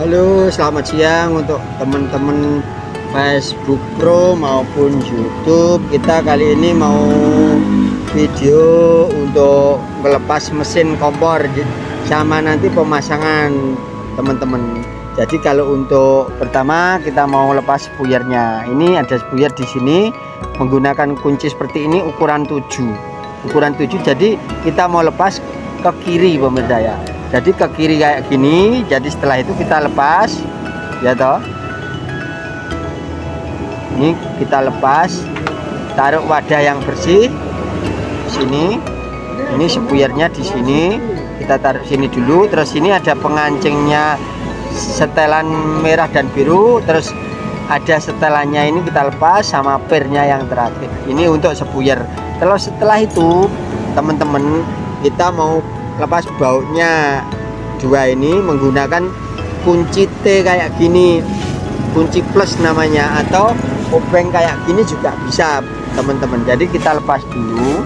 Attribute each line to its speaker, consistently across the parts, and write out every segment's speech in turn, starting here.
Speaker 1: Halo, selamat siang untuk teman-teman Facebook Pro maupun YouTube. Kita kali ini mau video untuk melepas mesin kompor sama nanti pemasangan teman-teman. Jadi kalau untuk pertama kita mau lepas spuyernya. Ini ada spuyer di sini menggunakan kunci seperti ini ukuran 7. Ukuran 7, jadi kita mau lepas ke kiri pemirsa ya. Jadi ke kiri kayak gini. Jadi setelah itu kita lepas ya toh. Ini kita lepas, taruh wadah yang bersih sini. Ini spuyernya di sini. Kita taruh sini dulu. Terus ini ada pengancingnya setelan merah dan biru. Terus ada setelannya ini kita lepas sama pernya yang terakhir. Ini untuk spuyer. Kalau setelah itu teman-teman kita mau lepas bautnya dua ini menggunakan kunci T kayak gini, kunci plus namanya, atau obeng kayak gini juga bisa teman-teman. Jadi kita lepas dulu.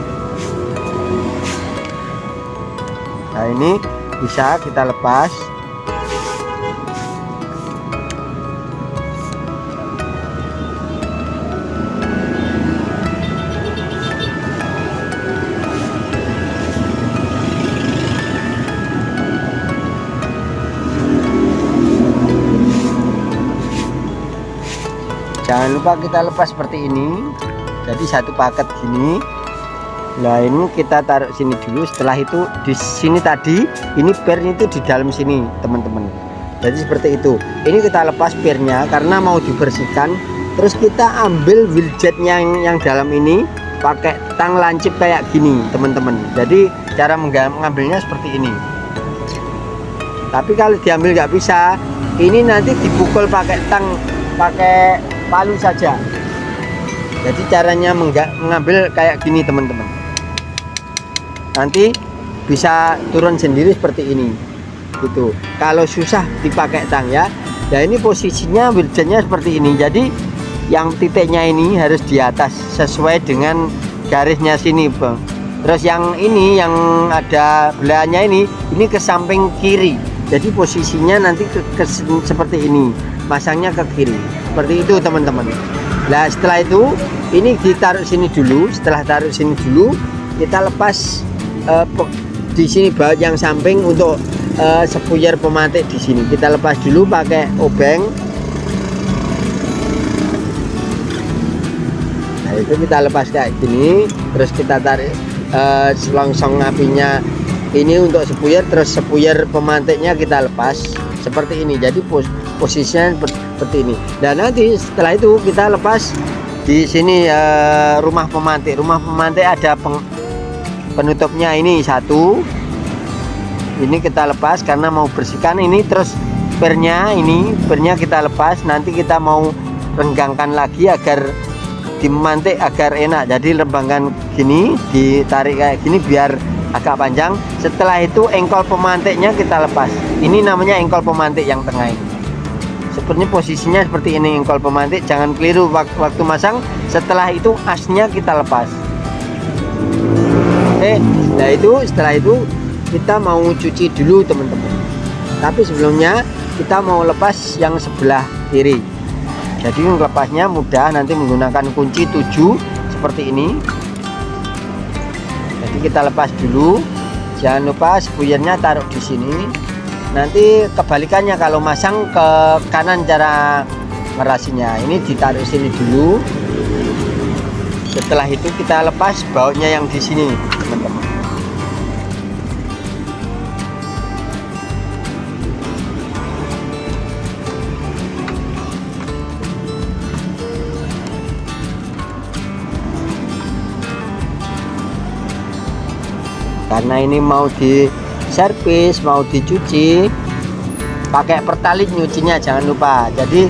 Speaker 1: Nah ini bisa kita lepas. Jangan lupa kita lepas seperti ini. Jadi satu paket gini. Nah ini kita taruh sini dulu. Setelah itu di sini tadi ini pernya itu di dalam sini teman-teman. Jadi seperti itu. Ini kita lepas pernya karena mau dibersihkan. Terus kita ambil wheeljetnya yang dalam ini pakai tang lancip kayak gini teman-teman. Jadi cara mengambilnya seperti ini. Tapi kalau diambil nggak bisa, ini nanti dipukul pakai tang, pakai palu saja. Jadi caranya mengambil kayak gini teman-teman. Nanti bisa turun sendiri seperti ini. Gitu. Kalau susah dipakai tang ya. Ya ini posisinya wheeljetnya seperti ini. Jadi yang titiknya ini harus di atas sesuai dengan garisnya sini, Bang. Terus yang ini yang ada belahannya ini ke samping kiri. Jadi posisinya nanti ke seperti ini. Masangnya ke kiri seperti itu teman-teman. Nah setelah itu ini ditaruh sini dulu. Setelah taruh sini dulu kita lepas di sini baut yang samping untuk spuyer pemantik di sini. Kita lepas dulu pakai obeng. Nah itu kita lepas kayak gini. Terus kita tarik selongsong apinya ini untuk spuyer. Terus spuyer pemantiknya kita lepas seperti ini. Jadi posisinya seperti ini. Dan nanti setelah itu kita lepas di sini rumah pemantik. Rumah pemantik ada penutupnya ini satu. Ini kita lepas karena mau bersihkan ini. Terus pernya kita lepas. Nanti kita mau renggangkan lagi agar dimantik agar enak. Jadi renggangkan gini, ditarik kayak gini biar agak panjang. Setelah itu engkol pemantiknya kita lepas. Ini namanya engkol pemantik yang tengah ini. Sepertinya posisinya seperti ini engkol pemantik. Jangan keliru waktu masang. Setelah itu asnya kita lepas. Oke, nah setelah itu kita mau cuci dulu teman-teman. Tapi sebelumnya kita mau lepas yang sebelah kiri. Jadi lepasnya mudah, nanti menggunakan kunci 7 seperti ini. Jadi kita lepas dulu. Jangan lupa spuyernya taruh di sini. Nanti kebalikannya kalau masang ke kanan cara ngerasinya. Ini ditaruh sini dulu. Setelah itu kita lepas bautnya yang di sini, teman-teman. Karena ini mau di servis, mau dicuci, pakai pertalite nyucinya jangan lupa. Jadi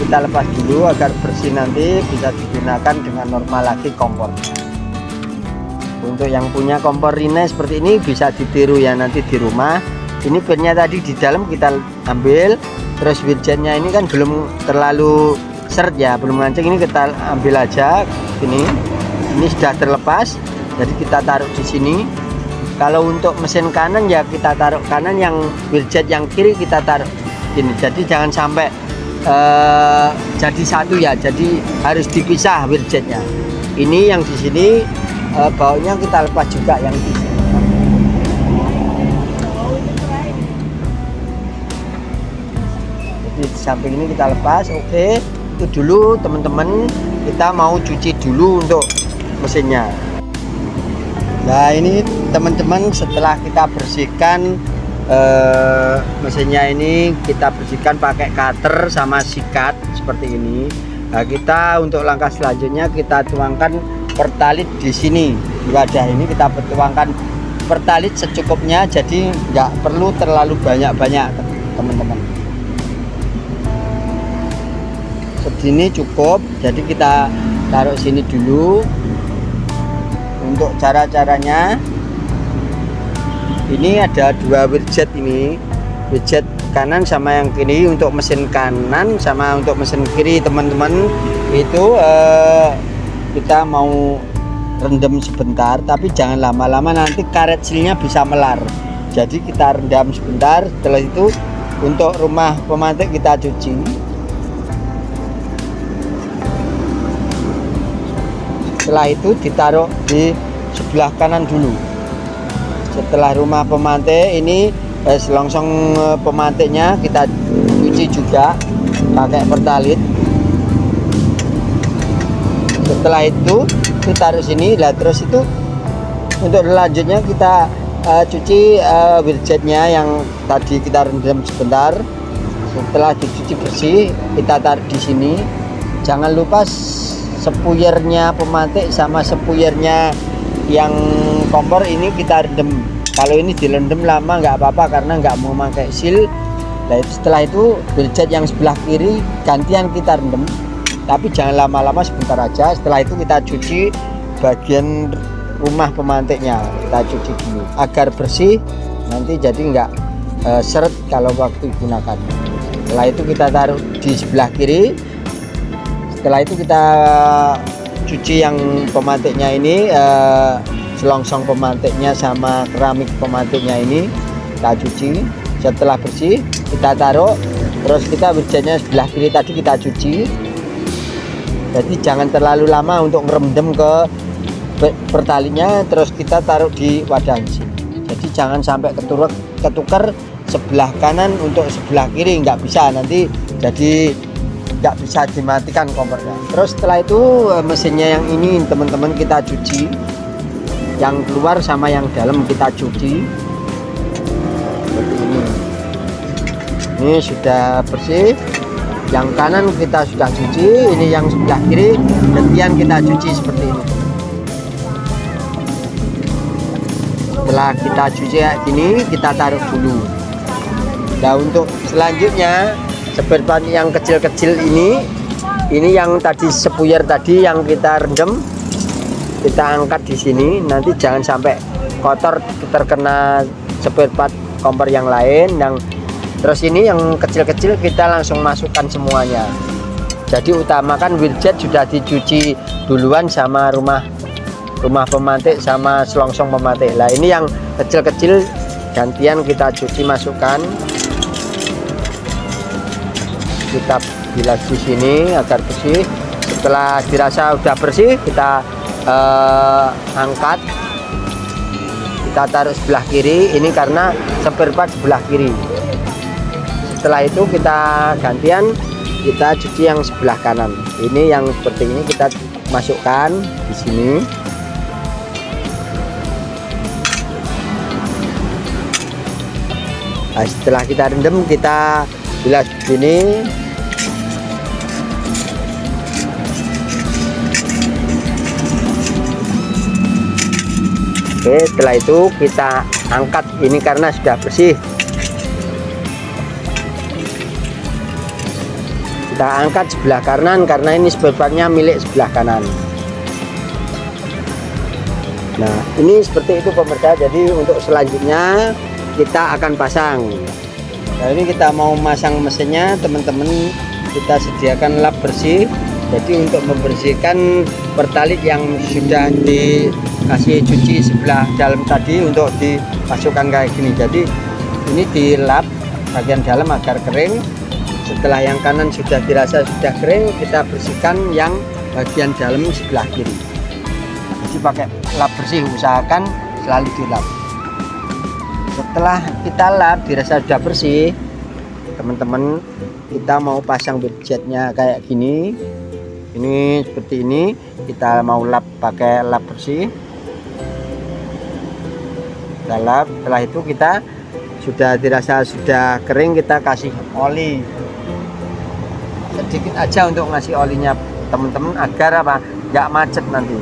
Speaker 1: kita lepas dulu agar bersih, nanti bisa digunakan dengan normal lagi kompornya. Untuk yang punya kompor Rinnai seperti ini bisa ditiru ya nanti di rumah. Ini pernya tadi di dalam kita ambil. Terus wheeljetnya ini kan belum terlalu seret ya, belum mancing. Ini kita ambil aja ini sudah terlepas. Jadi kita taruh di sini. Kalau untuk mesin kanan ya kita taruh kanan, yang wheeljet yang kiri kita taruh gini. Jadi jangan sampai jadi satu ya, jadi harus dipisah wheeljetnya. Ini yang di sini bautnya kita lepas juga yang di sini. Jadi di samping ini kita lepas. Oke, itu dulu teman-teman, kita mau cuci dulu untuk mesinnya. Nah ini teman-teman, setelah kita bersihkan mesinnya, ini kita bersihkan pakai cutter sama sikat seperti ini. Nah, kita untuk langkah selanjutnya kita tuangkan pertalit di sini, di wadah ini kita tuangkan pertalit secukupnya, jadi nggak perlu terlalu banyak-banyak teman-teman. Segini cukup, jadi kita taruh sini dulu. Untuk cara-caranya, ini ada dua wheeljet, ini wheeljet kanan sama yang kiri untuk mesin kanan sama untuk mesin kiri teman-teman. Itu kita mau rendam sebentar, tapi jangan lama-lama, nanti karet silnya bisa melar. Jadi kita rendam sebentar, setelah itu untuk rumah pemantik kita cuci. Setelah itu ditaruh di sebelah kanan dulu. Setelah rumah pemantik ini selongsong pemantiknya kita cuci juga pakai pertalit. Setelah itu taruh sini. Lah terus itu untuk selanjutnya kita cuci wheeljetnya yang tadi kita rendam sebentar. Setelah dicuci bersih, kita taruh di sini. Jangan lupa sepuyernya pemantik sama sepuyernya yang kompor ini kita rendam. Kalau ini direndam lama nggak apa-apa karena nggak mau pakai seal. Nah, setelah itu wheeljet yang sebelah kiri gantian kita rendam, tapi jangan lama-lama, sebentar aja. Setelah itu kita cuci bagian rumah pemantiknya, kita cuci dulu agar bersih, nanti jadi nggak seret kalau waktu digunakan. Setelah itu kita taruh di sebelah kiri. Setelah itu kita cuci yang pemantiknya ini, selongsong pemantiknya sama keramik pemantiknya ini kita cuci. Setelah bersih kita taruh, terus kita wheeljetnya sebelah kiri tadi kita cuci. Jadi jangan terlalu lama untuk merendam ke pertalinya, terus kita taruh di wadah sini. Jadi jangan sampai ketukar sebelah kanan untuk sebelah kiri, nggak bisa, nanti jadi nggak bisa dimatikan kompornya. Terus setelah itu mesinnya yang ini teman-teman kita cuci, yang keluar sama yang dalam kita cuci seperti ini. Ini sudah bersih, yang kanan kita sudah cuci, ini yang sebelah kiri gantian kita cuci seperti ini. Setelah kita cuci kayak gini, kita taruh dulu. Nah untuk selanjutnya spare part yang kecil-kecil ini yang tadi sepuyer tadi yang kita rendam, kita angkat di sini. Nanti jangan sampai kotor terkena spare part kompor yang lain. Terus ini yang kecil-kecil kita langsung masukkan semuanya. Jadi utamakan wheeljet sudah dicuci duluan sama rumah pemantik sama selongsong pemantik. Lah ini yang kecil-kecil gantian kita cuci, masukkan. Kita bilas di sini agar bersih. Setelah dirasa udah bersih, kita angkat, kita taruh sebelah kiri. Ini karena spare part sebelah kiri. Setelah itu kita gantian, kita cuci yang sebelah kanan. Ini yang seperti ini kita masukkan di sini. Nah, setelah kita rendam, kita bilas begini. Oke, setelah itu kita angkat ini karena sudah bersih. Kita angkat sebelah kanan karena ini spare partnya milik sebelah kanan. Nah ini seperti itu pemirsa. Jadi untuk selanjutnya kita akan pasang. Nah ini kita mau masang mesinnya teman-teman, kita sediakan lap bersih. Jadi untuk membersihkan pertalit yang sudah dikasih cuci sebelah dalam tadi untuk dimasukkan kayak gini. Jadi ini dilap bagian dalam agar kering. Setelah yang kanan sudah dirasa sudah kering, kita bersihkan yang bagian dalam sebelah kiri. Jadi pakai lap bersih, usahakan selalu dilap. Setelah kita lap dirasa sudah bersih, teman-teman, kita mau pasang widgetnya kayak gini. Ini seperti ini, kita mau lap pakai lap bersih. Kita lap, setelah itu kita sudah dirasa sudah kering, kita kasih oli sedikit aja untuk ngasih olinya teman-teman, agar apa, nggak macet nanti.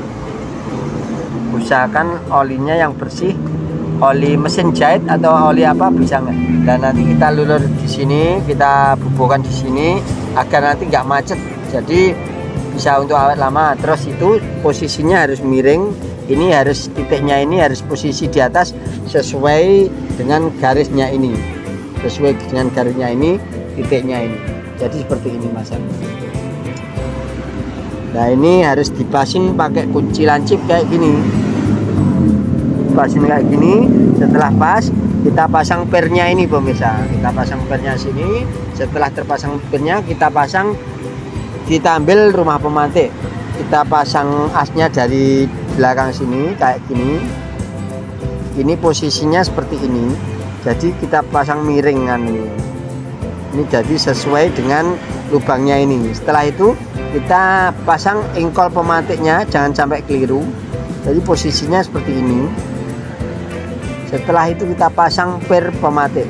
Speaker 1: Usahakan olinya yang bersih, oli mesin jahit atau oli apa bisa nggak. Dan nanti kita lulur di sini, kita bubuhkan di sini agar nanti nggak macet, jadi bisa untuk awet lama. Terus itu posisinya harus miring, ini harus titiknya ini harus posisi di atas sesuai dengan garisnya ini, sesuai dengan garisnya ini, titiknya ini. Jadi seperti ini Mas. Nah ini harus dipasing pakai kunci lancip kayak gini, pasing kayak gini. Setelah pas, kita pasang pernya ini pemirsa, kita pasang pernya sini. Setelah terpasang pernya, kita pasang, kita ambil rumah pemantik, kita pasang asnya dari belakang sini kayak gini. Ini posisinya seperti ini, jadi kita pasang miringan ini jadi sesuai dengan lubangnya ini. Setelah itu kita pasang engkol pemantiknya, jangan sampai keliru, jadi posisinya seperti ini. Setelah itu kita pasang per pemantik.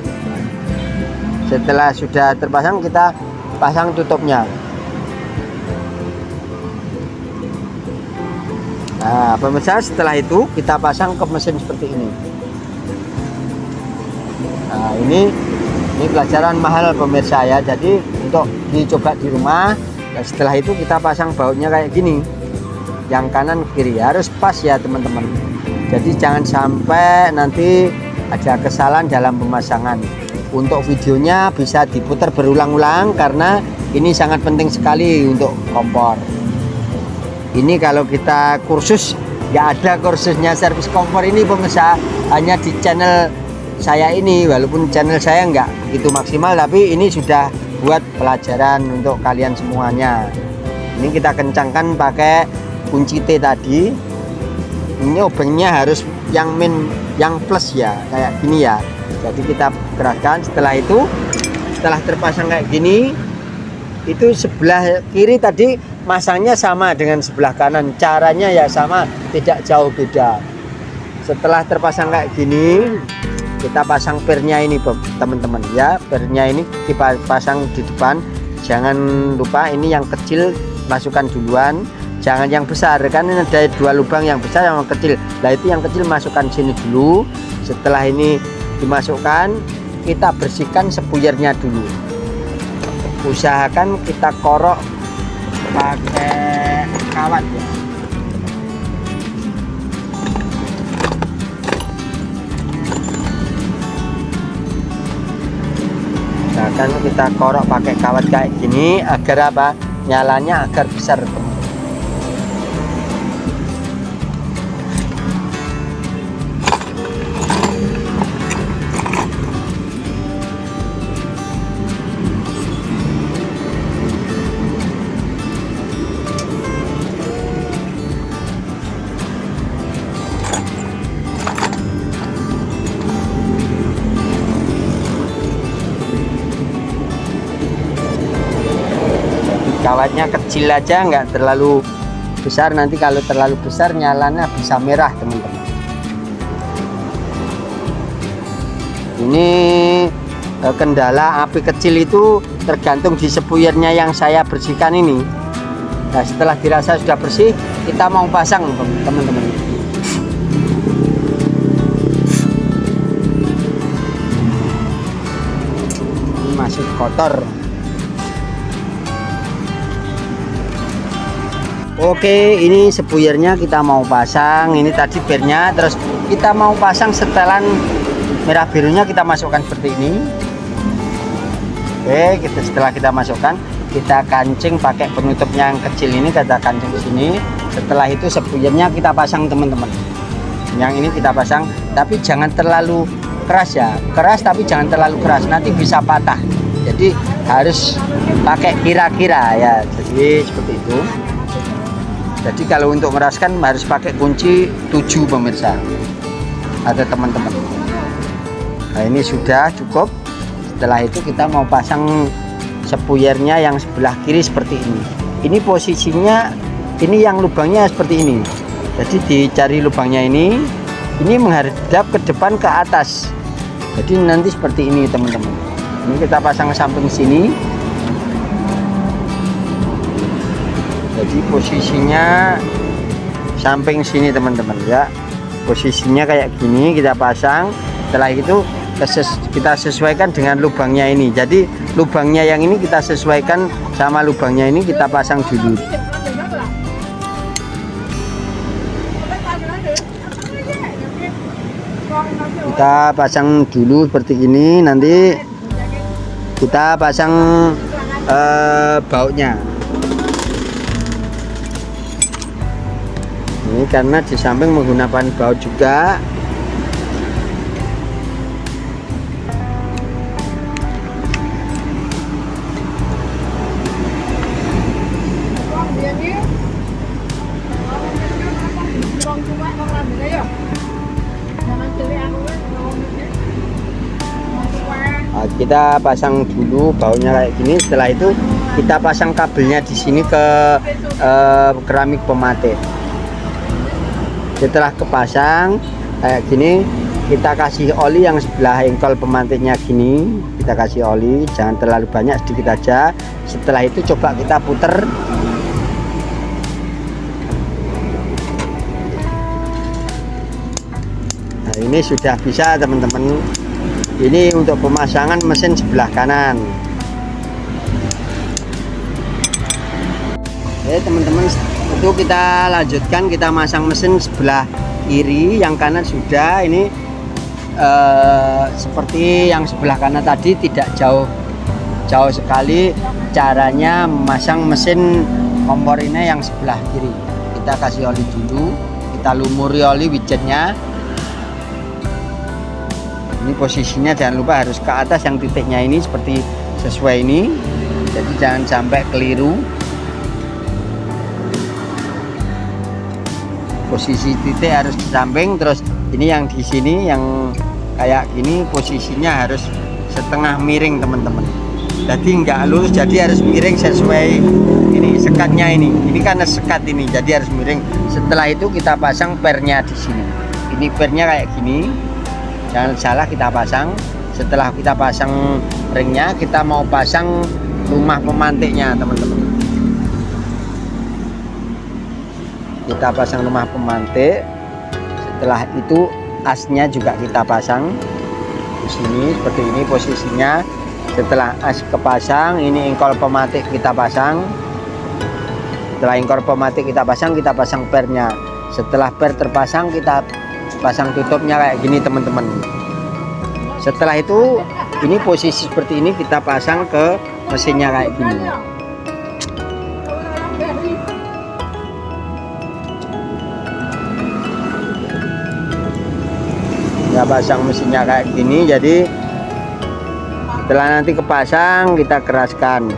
Speaker 1: Setelah sudah terpasang, kita pasang tutupnya. Nah pemirsa, setelah itu kita pasang ke mesin seperti ini. Nah ini pelajaran mahal pemirsa ya, jadi untuk dicoba di rumah. Nah, setelah itu kita pasang bautnya kayak gini, yang kanan kiri harus pas ya teman-teman. Jadi jangan sampai nanti ada kesalahan dalam pemasangan. Untuk videonya bisa diputar berulang-ulang karena ini sangat penting sekali untuk kompor. Ini kalau kita kursus, nggak ada kursusnya servis kompor ini pemirsa, hanya di channel saya ini. Walaupun channel saya nggak begitu maksimal, tapi ini sudah buat pelajaran untuk kalian semuanya. Ini kita kencangkan pakai kunci T tadi. Ini obengnya harus yang min, yang plus ya, kayak gini ya. Jadi kita gerakkan. Setelah itu, setelah terpasang kayak gini, itu sebelah kiri tadi masangnya sama dengan sebelah kanan, caranya ya sama, tidak jauh beda. Setelah terpasang kayak gini, kita pasang pernya ini teman-teman ya. Pernya ini kita pasang di depan, jangan lupa ini yang kecil masukkan duluan, jangan yang besar, kan ini ada dua lubang, yang besar yang kecil. Nah itu yang kecil masukkan sini dulu. Setelah ini dimasukkan, kita bersihkan sepuyernya dulu. Usahakan kita korok pakai kawat ya. Usahakan kita korok pakai kawat kayak gini agar apa? Nyalanya agar besar. Kawatnya kecil aja, nggak terlalu besar, nanti kalau terlalu besar nyalanya bisa merah teman-teman. Ini kendala api kecil itu tergantung di sepuyernya yang saya bersihkan ini. Nah setelah dirasa sudah bersih, kita mau pasang teman-teman. Ini masih kotor. Oke, ini sepuyernya kita mau pasang. Ini tadi pernya, terus kita mau pasang setelan merah birunya, kita masukkan seperti ini. Oke, setelah kita masukkan, kita kancing pakai penutupnya yang kecil ini, kita kancing di sini. Setelah itu sepuyernya kita pasang teman-teman. Yang ini kita pasang, tapi jangan terlalu
Speaker 2: keras ya, keras tapi jangan terlalu keras, nanti bisa patah. Jadi harus pakai kira-kira ya, jadi seperti itu. Jadi kalau untuk ngeraskan harus pakai kunci 7 pemirsa, ada teman-teman. Nah ini sudah cukup. Setelah itu kita mau pasang sepuyernya yang sebelah kiri seperti ini. Ini posisinya, ini yang lubangnya seperti ini. Jadi dicari lubangnya ini menghadap ke depan ke atas. Jadi nanti seperti ini teman-teman. Ini kita pasang samping sini. Jadi posisinya samping sini teman-teman ya. Posisinya kayak gini kita pasang. Setelah itu kita sesuaikan dengan lubangnya ini. Jadi lubangnya yang ini kita sesuaikan sama lubangnya ini, kita pasang dulu. Kita pasang dulu seperti ini, nanti kita pasang bautnya. Ini karena di samping menggunakan baut juga. Nah, kita pasang dulu bautnya kayak gini. Setelah itu kita pasang kabelnya di sini ke keramik pematik. Setelah kepasang kayak gini, kita kasih oli yang sebelah engkol pemantiknya gini. Kita kasih oli, jangan terlalu banyak, sedikit aja. Setelah itu coba kita puter. Nah ini sudah bisa teman-teman. Ini untuk pemasangan mesin sebelah kanan. Oke teman-teman, itu kita lanjutkan, kita masang mesin sebelah kiri. Yang kanan sudah. Ini seperti yang sebelah kanan tadi, tidak jauh sekali caranya memasang mesin kompor ini yang sebelah kiri. Kita kasih oli dulu, kita lumuri oli widgetnya. Ini posisinya jangan lupa harus ke atas, yang titiknya ini seperti sesuai ini, jadi jangan sampai keliru. Posisi titik harus di samping, terus ini yang di sini yang kayak gini posisinya harus setengah miring teman-teman. Jadi nggak lurus, jadi harus miring sesuai ini sekatnya ini. Ini karena sekat ini, jadi harus miring. Setelah itu kita pasang pernya di sini. Ini pernya kayak gini. Jangan salah kita pasang. Setelah kita pasang ringnya, kita mau pasang rumah pemantiknya teman-teman. Kita pasang rumah pemantik. Setelah itu asnya juga kita pasang di sini seperti ini posisinya. Setelah as kepasang, ini engkol pemantik kita pasang. Setelah engkol pemantik kita pasang pernya. Setelah per terpasang, kita pasang tutupnya kayak gini teman-teman. Setelah itu ini posisi seperti ini kita pasang ke mesinnya kayak gini. Ya pasang mesinnya kayak gini, jadi setelah nanti kepasang kita keraskan.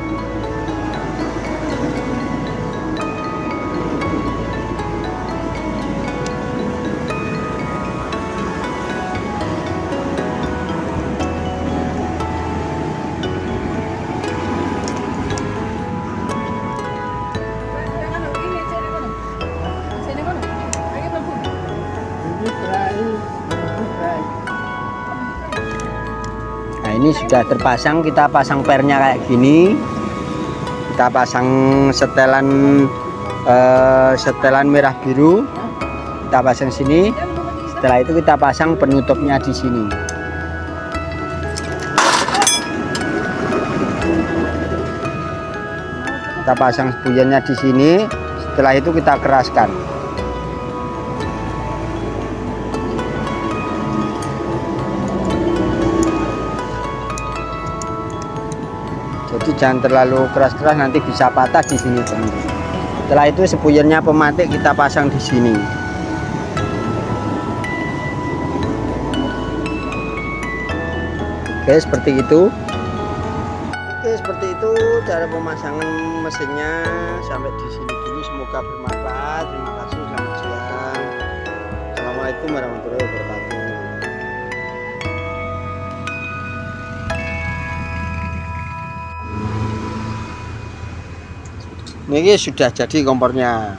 Speaker 2: Ini sudah terpasang, kita pasang pernya kayak gini. Kita pasang setelan merah biru, kita pasang sini. Setelah itu kita pasang penutupnya di sini. Kita pasang spuyernya di sini. Setelah itu kita keraskan. Jadi jangan terlalu keras-keras, nanti bisa patah di sini teman-teman. Setelah itu spuyernya pematik kita pasang di sini.
Speaker 1: Oke, seperti itu. Oke, seperti itu cara pemasangan mesinnya. Sampai di sini dulu, semoga bermanfaat. Terima kasih, selamat siang. Assalamualaikum warahmatullahi wabarakatuh. Ini sudah jadi kompornya.